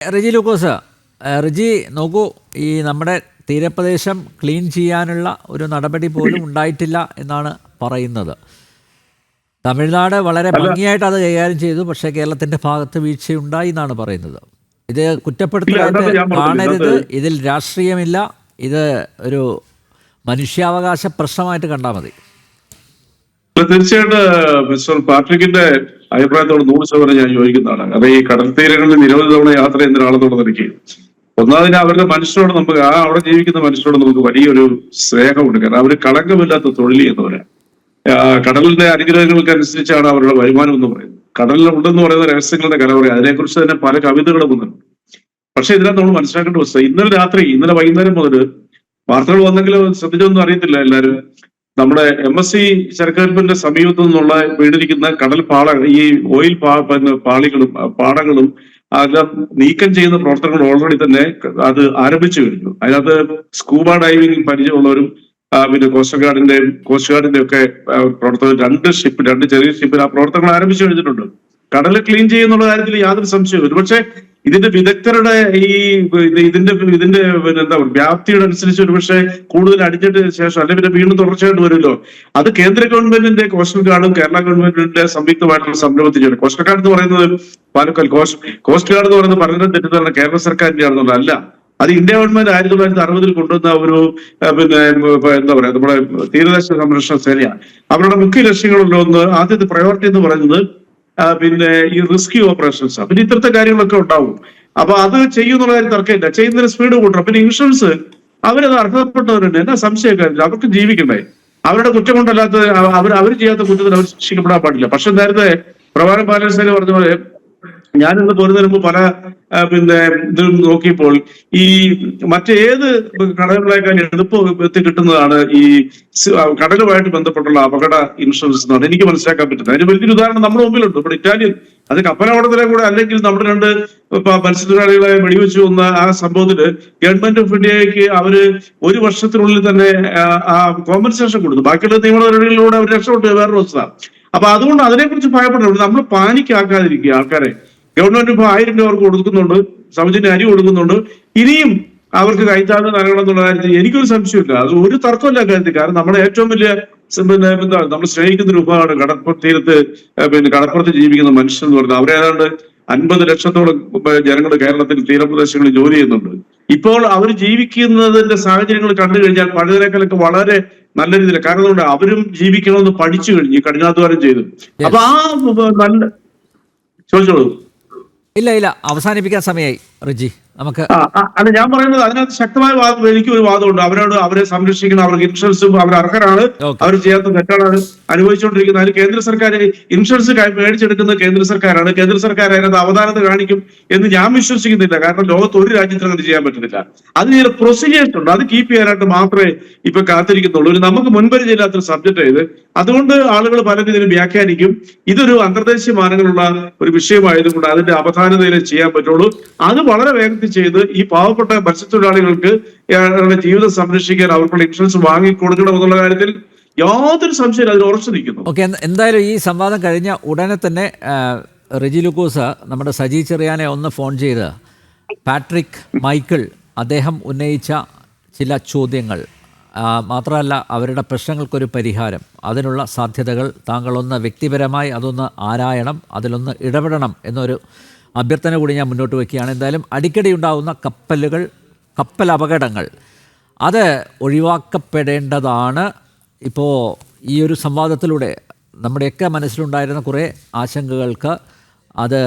റിജി ലൂക്കോസ്, റിജി നോക്കൂ, ഈ നമ്മുടെ തീരപ്രദേശം ക്ലീൻ ചെയ്യാനുള്ള ഒരു നടപടി പോലും ഉണ്ടായിട്ടില്ല എന്നാണ് പറയുന്നത്. തമിഴ്നാട് വളരെ ഭംഗിയായിട്ട് അത് കൈകാര്യം ചെയ്തു, പക്ഷേ കേരളത്തിൻ്റെ ഭാഗത്ത് വീഴ്ചയുണ്ടായി എന്നാണ് പറയുന്നത്. ഇത് കുറ്റപ്പെടുത്തലായിട്ട് കാണരുത്, ഇതിൽ രാഷ്ട്രീയമില്ല, ഇത് ഒരു മനുഷ്യാവകാശ പ്രശ്നമായിട്ട് കണ്ടാൽ മതി. തീർച്ചയായിട്ടും മിസ്റ്റർ പാട്രിക്കിന്റെ അഭിപ്രായത്തോട് 100% ഞാൻ യോജിക്കുന്നതാണ്. കാരണം ഈ കടൽ തീരങ്ങളിൽ നിരവധി തവണ യാത്ര ചെയ്യുന്ന ഒരാളെന്നോട് എനിക്ക് ഒന്നാമതിന് അവരുടെ മനുഷ്യരോട് നമുക്ക് അവിടെ ജീവിക്കുന്ന മനുഷ്യരോട് നമുക്ക് വലിയൊരു സ്നേഹമുണ്ട്. കാരണം അവർ കളങ്കമില്ലാത്ത തൊഴിൽ ചെയ്യുന്നവരാണ്. കടലിന്റെ അനുഗ്രഹങ്ങൾക്ക് അനുസരിച്ചാണ് അവരുടെ വരുമാനം എന്ന് പറയുന്നത്. കടലിൽ ഉണ്ടെന്ന് പറയുന്ന രഹസ്യങ്ങളുടെ കലവറ, അതിനെക്കുറിച്ച് തന്നെ പല കവിതകളും വന്നിട്ടുണ്ട്. പക്ഷെ ഇതിനകത്ത് നമ്മൾ മനസ്സിലാക്കേണ്ട വസ്തുത, ഇന്നലെ വൈകുന്നേരം മുതൽ വാർത്തകൾ വന്നെങ്കിലും ശ്രദ്ധിച്ചൊന്നും അറിയത്തില്ല എല്ലാവരും. നമ്മുടെ MSC ചരക്കടുപ്പിന്റെ സമീപത്തു നിന്നുള്ള വീണിരിക്കുന്ന കടൽ ഈ ഓയിൽ പാളികളും പാടങ്ങളും അതെല്ലാം നീക്കം ചെയ്യുന്ന പ്രവർത്തനങ്ങൾ ഓൾറെഡി തന്നെ അത് ആരംഭിച്ചു കഴിഞ്ഞു. അതിനകത്ത് സ്കൂബ ഡൈവിംഗ് പരിചയമുള്ളവരും പിന്നെ കോസ്റ്റ് ഗാർഡിന്റെ ഒക്കെ പ്രവർത്തകർ രണ്ട് ചെറിയ ഷിപ്പിൽ ആ പ്രവർത്തനങ്ങൾ ആരംഭിച്ചു കഴിഞ്ഞിട്ടുണ്ട്. കടൽ ക്ലീൻ ചെയ്യുന്നുള്ള കാര്യത്തിൽ യാതൊരു സംശയവും. ഒരുപക്ഷെ ഇതിന്റെ വിദഗ്ധരുടെ ഇതിന്റെ എന്താ പറയുക വ്യാപ്തിയുടെ അനുസരിച്ച് ഒരുപക്ഷെ കൂടുതൽ അടിഞ്ഞിട്ട് ശേഷം അല്ലെങ്കിൽ പിന്നെ വീണ്ടും തുടർച്ചയായിട്ട് വരുമല്ലോ. അത് കേന്ദ്ര ഗവൺമെന്റിന്റെ കോസ്റ്റ് ഗാർഡും കേരള ഗവൺമെന്റിന്റെ സംയുക്തമായിട്ടുള്ള സംരംഭത്തിലാണ്. കോസ്റ്റ് ഗാർഡ് എന്ന് പറയുന്നത് പാലക്കാൽ കോസ്റ്റ് ഗാർഡ് എന്ന് പറയുന്നത് പലരും തെറ്റിദ്ധാരണ കേരള സർക്കാരിന്റെ ആണെന്നുള്ള അല്ല. അത് ഇന്ത്യ ഗവൺമെന്റ് 1960 കൊണ്ടുവന്ന ഒരു പിന്നെ എന്താ പറയാ നമ്മുടെ തീരദേശ സംരക്ഷണ സേനയാണ്. അവരുടെ മുഖ്യ ലക്ഷ്യങ്ങളിലൊന്ന് ആദ്യത്തെ പ്രയോറിറ്റി എന്ന് പറയുന്നത് പിന്നെ ഈ റെസ്ക്യൂ ഓപ്പറേഷൻസ്. പിന്നെ ഇത്തരത്തെ കാര്യങ്ങളൊക്കെ ഉണ്ടാവും. അപ്പൊ അത് ചെയ്യുന്നുള്ള കാര്യം തർക്കമില്ല. ചെയ്യുന്നതിന് സ്പീഡ് കൂട്ടണം. പിന്നെ ഇൻഷുറൻസ് അവരത് അർഹതപ്പെട്ടവരുണ്ട്. എന്നാ സംശയക്കാരില്ല, അവർക്ക് ജീവിക്കണ്ടേ. അവരുടെ കുറ്റം കൊണ്ടല്ലാത്ത അവർ ചെയ്യാത്ത കുറ്റത്തിന് അവർ ശിക്ഷിക്കപ്പെടാൻ പാടില്ല. പക്ഷെ നേരത്തെ പ്രഭാകരൻ പാലസേന പറഞ്ഞ പോലെ ഞാനിന്ന് പോരുന്നതിന് മുമ്പ് പല പിന്നെ ഇത് നോക്കിയപ്പോൾ ഈ മറ്റേത് കടകളേക്കാൾ എളുപ്പത്തിൽ കിട്ടുന്നതാണ് ഈ കടലുമായിട്ട് ബന്ധപ്പെട്ടുള്ള അപകട ഇൻഷുറൻസ് എന്നാണ് എനിക്ക് മനസ്സിലാക്കാൻ പറ്റുന്നത്. അതിന് വലിയൊരു ഉദാഹരണം നമ്മുടെ മുമ്പിലുണ്ട്. ഇവിടെ ഇറ്റാലിയൻ അത് കപ്പലപകടത്തിലെ കൂടെ അല്ലെങ്കിൽ നമ്മുടെ 2 മത്സ്യത്തൊഴിലാളികളെ വെടിവെച്ചു കൊന്ന ആ സംഭവത്തില് ഗവൺമെന്റ് ഓഫ് ഇന്ത്യക്ക് അവര് 1 വർഷത്തിനുള്ളിൽ തന്നെ ആ കോമ്പൻസേഷൻ കൊടുത്തു. ബാക്കിയുള്ള നിയമ നടപടികളിലൂടെ അവർ രക്ഷപ്പെട്ടു. വേറൊരു വസ്തുത. അപ്പൊ അതുകൊണ്ട് അതിനെക്കുറിച്ച് ഭയപ്പെടരുത്. നമ്മൾ പാനിക്കാക്കാതിരിക്കുക. ആൾക്കാരെ ഗവൺമെന്റ് ഇപ്പൊ 1000 രൂപ അവർക്ക് കൊടുക്കുന്നുണ്ട്, സൗജന്യ അരി കൊടുക്കുന്നുണ്ട്. ഇനിയും അവർക്ക് കൈത്താങ്ങ് നൽകണം എന്നുള്ള കാര്യത്തിൽ എനിക്കൊരു സംശയമില്ല. അത് ഒരു തർക്കമില്ല കാര്യത്തിൽ. കാരണം നമ്മുടെ ഏറ്റവും വലിയ പിന്നെ എന്താണ് നമ്മൾ സ്നേഹിക്കുന്ന ഒരു വിഭാഗമാണ് കടപ്പുറത്ത് ജീവിക്കുന്ന മനുഷ്യൻ എന്ന് പറയുന്നത്. അവരെ ഏതാണ്ട് 50 ലക്ഷത്തോളം ജനങ്ങൾ കേരളത്തിൽ തീരപ്രദേശങ്ങളിൽ ജോലി ചെയ്യുന്നുണ്ട്. ഇപ്പോൾ അവർ ജീവിക്കുന്നതിന്റെ സാഹചര്യങ്ങൾ കണ്ടു കഴിഞ്ഞാൽ പഴയതിനേക്കാളൊക്കെ വളരെ നല്ല രീതിയിൽ, കാരണം അവരും ജീവിക്കണമെന്ന് പഠിച്ചു കഴിഞ്ഞു, കഠിനാധ്വാനം ചെയ്തു. അപ്പൊ ആ നല്ല ചോദിച്ചോളൂ. ഇല്ല അവസാനിപ്പിക്കാൻ സമയമായി റിജി. നമുക്ക് അല്ല, ഞാൻ പറയുന്നത് അതിനകത്ത് ശക്തമായ വാദം, എനിക്കൊരു വാദമുണ്ട്. അവരെ സംരക്ഷിക്കണം, അവർക്ക് ഇൻഷുറൻസും അവർ അർഹരാണ്, അവർ ചെയ്യാത്ത തെറ്റാണ് അനുഭവിച്ചുകൊണ്ടിരിക്കുന്നത്. അതിന് കേന്ദ്ര സർക്കാർ ഇൻഷുറൻസ് മേടിച്ചെടുക്കുന്നത് കേന്ദ്ര സർക്കാരാണ്. കേന്ദ്ര സർക്കാർ അതിനകത്ത് അവധാനത കാണിക്കും എന്ന് ഞാൻ വിശ്വസിക്കുന്നില്ല. കാരണം ലോകത്ത് ഒരു രാജ്യത്തിന് അങ്ങനെ ചെയ്യാൻ പറ്റുന്നില്ല. അതിന് ചില പ്രൊസീജിയേഴ്സ് ഉണ്ട്. അത് കീപ്പ് ചെയ്യാനായിട്ട് മാത്രമേ ഇപ്പൊ കാത്തിരിക്കുന്നുള്ളൂ. നമുക്ക് മുൻപരിചയമില്ലാത്തൊരു സബ്ജക്റ്റ് ഇത്. അതുകൊണ്ട് ആളുകൾ പല രീതിയിലും വ്യാഖ്യാനിക്കും. ഇതൊരു അന്തർദേശീയ മാനങ്ങളുള്ള ഒരു വിഷയമായതുകൊണ്ട് അതിന്റെ അവധാനതയിൽ ചെയ്യാൻ പറ്റുള്ളൂ. അത് വളരെ വേഗത്തിൽ ചെയ്ത് ഈ പാവപ്പെട്ട മത്സ്യത്തൊഴിലാളികൾക്ക് ജീവിതം സംരക്ഷിക്കാൻ അവർക്കുള്ള ഇൻഷുറൻസ് വാങ്ങിക്കൊടുക്കണം എന്നുള്ള കാര്യത്തിൽ യാതൊരു സംശയമില്ല. അതിൽ ഉറച്ചു നിൽക്കുന്നു. ഓക്കെ, എന്തായാലും ഈ സംവാദം കഴിഞ്ഞ ഉടനെ തന്നെ റിജി ലൂക്കോസ് നമ്മുടെ സജി ചെറിയാനെ ഒന്ന് ഫോൺ ചെയ്ത് പാട്രിക് മൈക്കിൾ അദ്ദേഹം ഉന്നയിച്ച ചില ചോദ്യങ്ങൾ മാത്രമല്ല അവരുടെ പ്രശ്നങ്ങൾക്കൊരു പരിഹാരം, അതിനുള്ള സാധ്യതകൾ താങ്കളൊന്ന് വ്യക്തിപരമായി അതൊന്ന് ആരായണം, അതിലൊന്ന് ഇടപെടണം എന്നൊരു അഭ്യർത്ഥന കൂടി ഞാൻ മുന്നോട്ട് വയ്ക്കുകയാണ്. എന്തായാലും അടിക്കടി ഉണ്ടാകുന്ന കപ്പൽ അപകടങ്ങൾ അത് ഒഴിവാക്കപ്പെടേണ്ടതാണ്. ഇപ്പോൾ ഈ ഒരു സംവാദത്തിലൂടെ നമ്മുടെയൊക്കെ മനസ്സിലുണ്ടായിരുന്ന കുറേ ആശങ്കകൾക്ക് അത്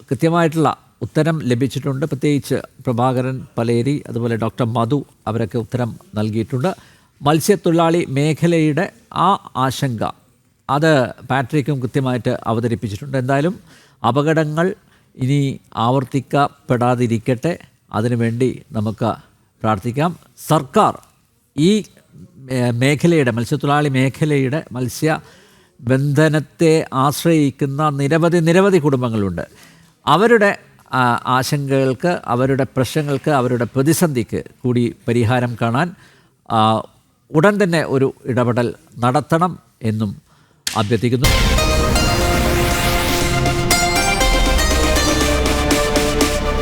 കൃത്യമായിട്ടുള്ള ഉത്തരം ലഭിച്ചിട്ടുണ്ട്. പ്രത്യേകിച്ച് പ്രഭാകരൻ പലേരി, അതുപോലെ ഡോക്ടർ മധു, അവരൊക്കെ ഉത്തരം നൽകിയിട്ടുണ്ട്. മത്സ്യത്തൊഴിലാളി മേഖലയുടെ ആ ആശങ്ക അത് പാട്രിക്കും കൃത്യമായിട്ട് അവതരിപ്പിച്ചിട്ടുണ്ട്. എന്തായാലും അപകടങ്ങൾ ഇനി ആവർത്തിക്കപ്പെടാതിരിക്കട്ടെ, അതിനുവേണ്ടി നമുക്ക് പ്രാർത്ഥിക്കാം. സർക്കാർ ഈ മേഖലയുടെ മത്സ്യത്തൊഴിലാളി മേഖലയുടെ മത്സ്യബന്ധനത്തെ ആശ്രയിക്കുന്ന നിരവധി കുടുംബങ്ങളുണ്ട്. അവരുടെ ആശങ്കകൾക്ക്, അവരുടെ പ്രശ്നങ്ങൾക്ക്, അവരുടെ പ്രതിസന്ധിക്ക് കൂടി പരിഹാരം കാണാൻ ഉടൻ തന്നെ ഒരു ഇടപെടൽ നടത്തണം എന്നും അഭ്യർത്ഥിക്കുന്നു.